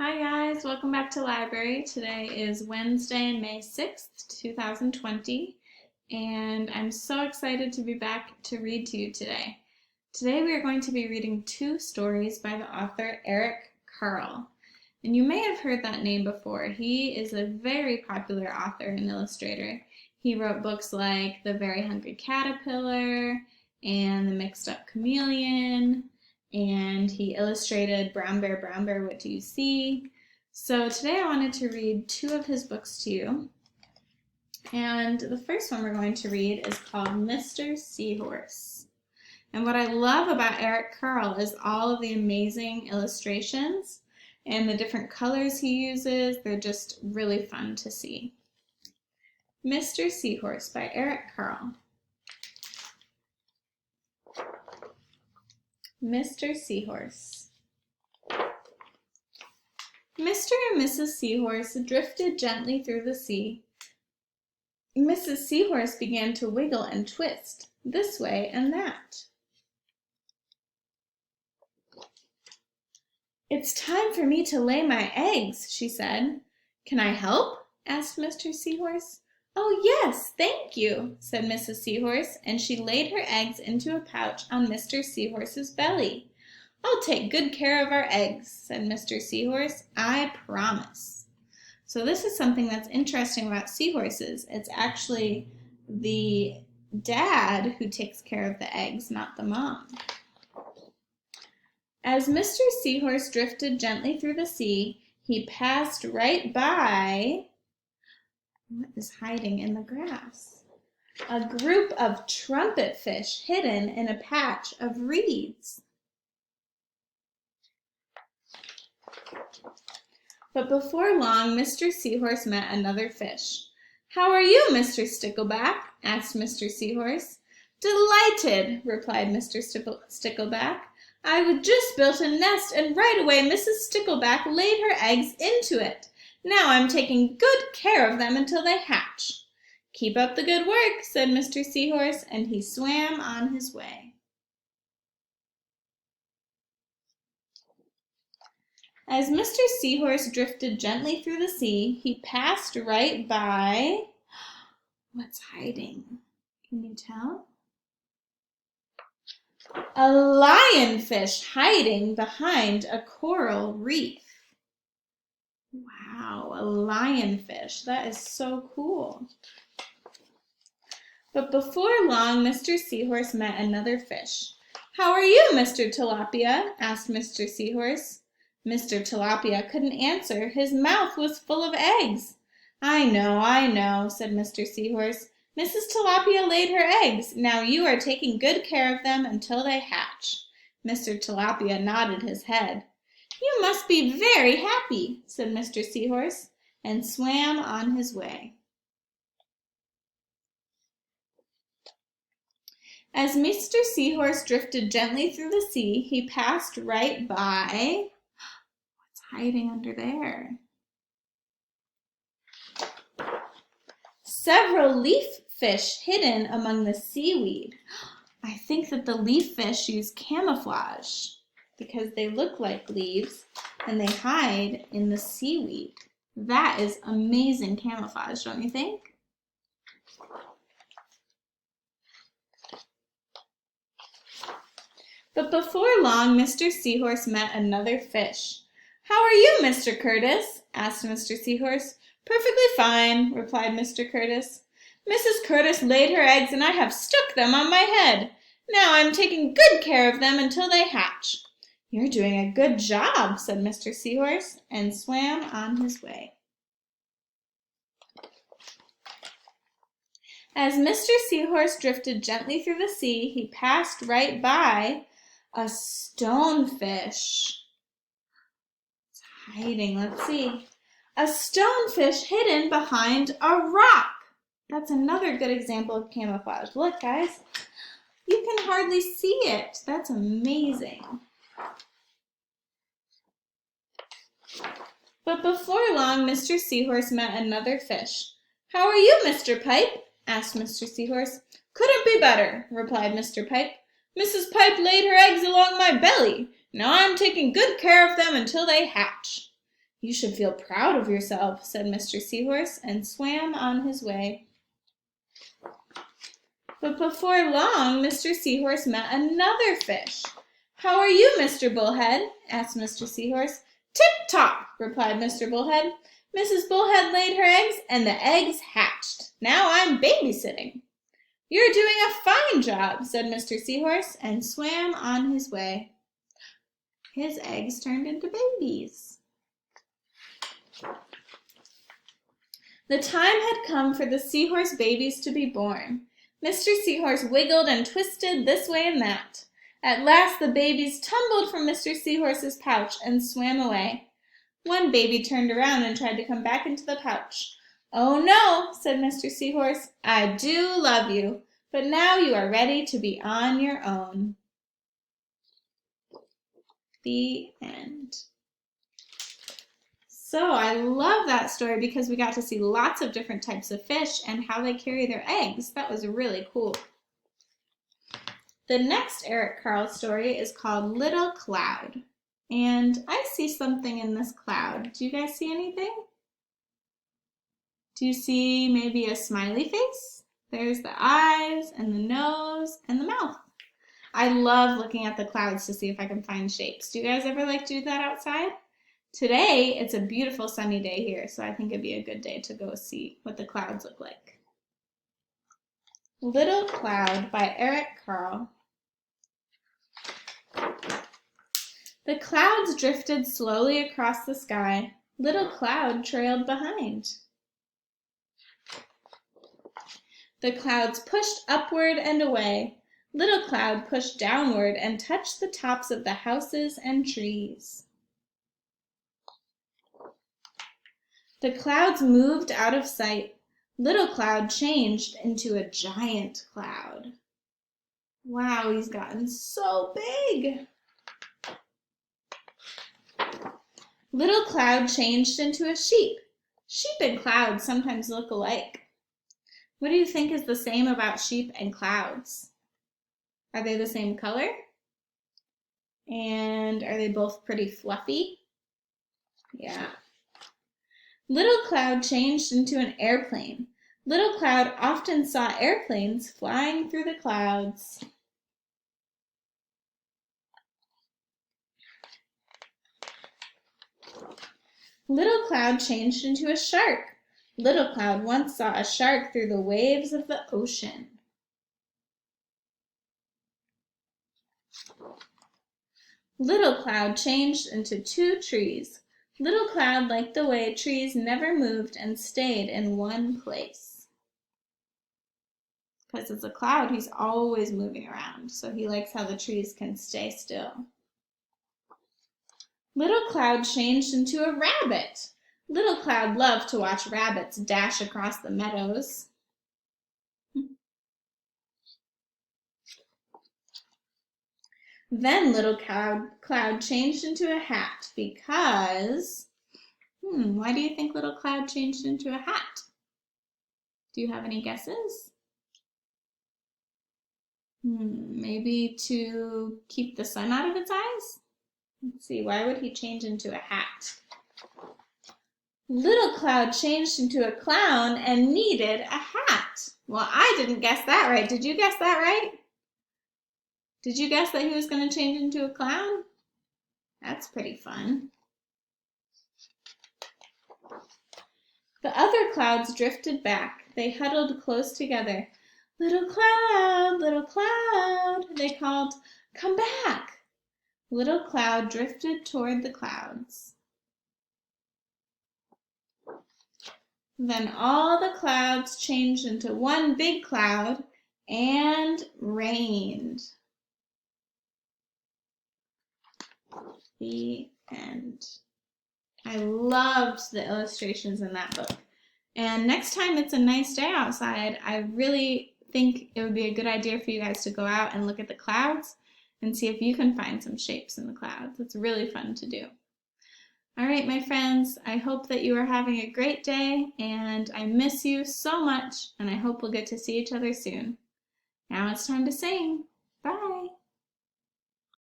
Hi guys, welcome back to library. Today is Wednesday, May 6th, 2020, and I'm so excited to be back to read to you today. Today we are going to be reading two stories by the author Eric Carle. And you may have heard that name before. He is a very popular author and illustrator. He wrote books like The Very Hungry Caterpillar and The Mixed Up Chameleon, and he illustrated Brown Bear, What Do You See? So today I wanted to read two of his books to you. And the first one we're going to read is called Mr. Seahorse. And what I love about Eric Carle is all of the amazing illustrations and the different colors he uses. They're just really fun to see. Mr. Seahorse by Eric Carle. Mr. Seahorse. Mr. and Mrs. Seahorse drifted gently through the sea. Mrs. Seahorse began to wiggle and twist, this way and that. "It's time for me to lay my eggs," she said. "Can I help?" asked Mr. Seahorse. "Oh, yes, thank you," said Mrs. Seahorse, and she laid her eggs into a pouch on Mr. Seahorse's belly. "I'll take good care of our eggs," said Mr. Seahorse. "I promise." So this is something that's interesting about seahorses. It's actually the dad who takes care of the eggs, not the mom. As Mr. Seahorse drifted gently through the sea, he passed right by... What is hiding in the grass? A group of trumpet fish hidden in a patch of reeds. But before long, Mr. Seahorse met another fish. "How are you, Mr. Stickleback?" asked Mr. Seahorse. "Delighted," replied Mr. Stickleback. "I've just built a nest, and right away Mrs. Stickleback laid her eggs into it. Now I'm taking good care of them until they hatch." "Keep up the good work," said Mr. Seahorse, and he swam on his way. As Mr. Seahorse drifted gently through the sea, he passed right by... What's hiding? Can you tell? A lionfish hiding behind a coral reef. Wow, a lionfish. That is so cool. But before long, Mr. Seahorse met another fish. "How are you, Mr. Tilapia?" asked Mr. Seahorse. Mr. Tilapia couldn't answer. His mouth was full of eggs. I know," said Mr. Seahorse. "Mrs. Tilapia laid her eggs. Now you are taking good care of them until they hatch." Mr. Tilapia nodded his head. "You must be very happy," said Mr. Seahorse, and swam on his way. As Mr. Seahorse drifted gently through the sea, he passed right by... What's hiding under there? Several leaf fish hidden among the seaweed. I think that the leaf fish use camouflage because they look like leaves and they hide in the seaweed. That is amazing camouflage, don't you think? But before long, Mr. Seahorse met another fish. "How are you, Mr. Curtis?" asked Mr. Seahorse. "Perfectly fine," replied Mr. Curtis. "Mrs. Curtis laid her eggs and I have stuck them on my head. Now I'm taking good care of them until they hatch." "You're doing a good job," said Mr. Seahorse, and swam on his way. As Mr. Seahorse drifted gently through the sea, he passed right by a stonefish. It's hiding, let's see. A stonefish hidden behind a rock. That's another good example of camouflage. Look, guys, you can hardly see it. That's amazing. But before long, Mr. Seahorse met another fish. "How are you, Mr. Pipe?" asked Mr. Seahorse. "Couldn't be better," replied Mr. Pipe. "Mrs. Pipe laid her eggs along my belly. Now I'm taking good care of them until they hatch." "You should feel proud of yourself," said Mr. Seahorse, and swam on his way. But before long, Mr. Seahorse met another fish. "How are you, Mr. Bullhead?" asked Mr. Seahorse. "Tip-top," replied Mr. Bullhead. "Mrs. Bullhead laid her eggs, and the eggs hatched. Now I'm babysitting." "You're doing a fine job," said Mr. Seahorse, and swam on his way. His eggs turned into babies. The time had come for the Seahorse babies to be born. Mr. Seahorse wiggled and twisted this way and that. At last the babies tumbled from Mr. Seahorse's pouch and swam away. One baby turned around and tried to come back into the pouch. "Oh no," said Mr. Seahorse, "I do love you, but now you are ready to be on your own." The end. So I love that story because we got to see lots of different types of fish and how they carry their eggs. That was really cool. The next Eric Carle story is called Little Cloud. And I see something in this cloud. Do you guys see anything? Do you see maybe a smiley face? There's the eyes and the nose and the mouth. I love looking at the clouds to see if I can find shapes. Do you guys ever like to do that outside? Today, it's a beautiful sunny day here, so I think it'd be a good day to go see what the clouds look like. Little Cloud by Eric Carle. The clouds drifted slowly across the sky. Little Cloud trailed behind. The clouds pushed upward and away. Little Cloud pushed downward and touched the tops of the houses and trees. The clouds moved out of sight. Little Cloud changed into a giant cloud. Wow, he's gotten so big. Little Cloud changed into a sheep. Sheep and clouds sometimes look alike. What do you think is the same about sheep and clouds? Are they the same color? And are they both pretty fluffy? Yeah. Little Cloud changed into an airplane. Little Cloud often saw airplanes flying through the clouds. Little Cloud changed into a shark. Little Cloud once saw a shark through the waves of the ocean. Little Cloud changed into two trees. Little Cloud liked the way trees never moved and stayed in one place. Because it's a cloud, he's always moving around, so he likes how the trees can stay still. Little Cloud changed into a rabbit. Little Cloud loved to watch rabbits dash across the meadows. Then Little Cloud changed into a hat because, why do you think Little Cloud changed into a hat? Do you have any guesses? Maybe to keep the sun out of its eyes? Let's see, why would he change into a hat? Little Cloud changed into a clown and needed a hat. Well, I didn't guess that right. Did you guess that right? Did you guess that he was going to change into a clown? That's pretty fun. The other clouds drifted back. They huddled close together. Little Cloud, they called, come back. Little Cloud drifted toward the clouds. Then all the clouds changed into one big cloud and rained. The end. I loved the illustrations in that book. And next time it's a nice day outside, I really think it would be a good idea for you guys to go out and look at the clouds and see if you can find some shapes in the clouds. It's really fun to do. All right, my friends, I hope that you are having a great day, and I miss you so much, and I hope we'll get to see each other soon. Now it's time to sing. Bye.